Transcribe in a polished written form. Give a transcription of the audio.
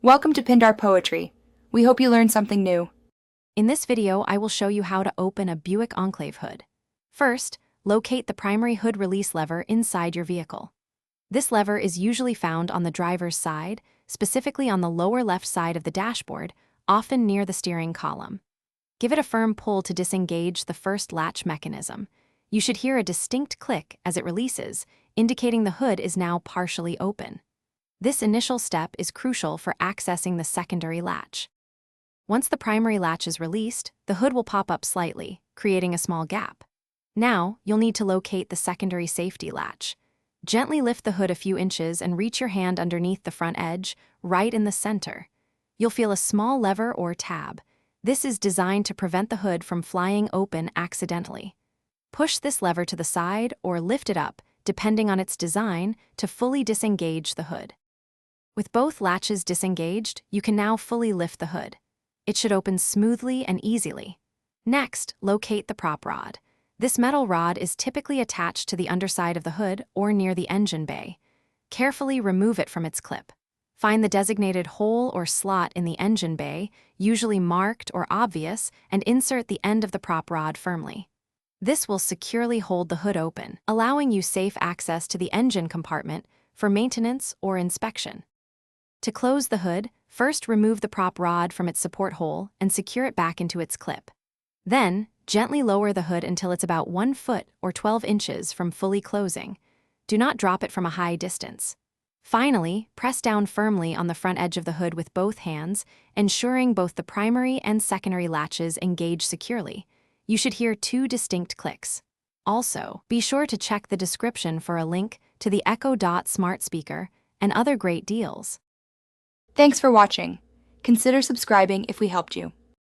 Welcome to Pindar Poetry. We hope you learned something new. In this video, I will show you how to open a Buick Enclave hood. First, locate the primary hood release lever inside your vehicle. This lever is usually found on the driver's side, specifically on the lower left side of the dashboard, often near the steering column. Give it a firm pull to disengage the first latch mechanism. You should hear a distinct click as it releases, indicating the hood is now partially open. This initial step is crucial for accessing the secondary latch. Once the primary latch is released, the hood will pop up slightly, creating a small gap. Now, you'll need to locate the secondary safety latch. Gently lift the hood a few inches and reach your hand underneath the front edge, right in the center. You'll feel a small lever or tab. This is designed to prevent the hood from flying open accidentally. Push this lever to the side or lift it up, depending on its design, to fully disengage the hood. With both latches disengaged, you can now fully lift the hood. It should open smoothly and easily. Next, locate the prop rod. This metal rod is typically attached to the underside of the hood or near the engine bay. Carefully remove it from its clip. Find the designated hole or slot in the engine bay, usually marked or obvious, and insert the end of the prop rod firmly. This will securely hold the hood open, allowing you safe access to the engine compartment for maintenance or inspection. To close the hood, first remove the prop rod from its support hole and secure it back into its clip. Then, gently lower the hood until it's about 1 foot or 12 inches from fully closing. Do not drop it from a high distance. Finally, press down firmly on the front edge of the hood with both hands, ensuring both the primary and secondary latches engage securely. You should hear 2 distinct clicks. Also, be sure to check the description for a link to the Echo Dot smart speaker and other great deals. Thanks for watching. Consider subscribing if we helped you.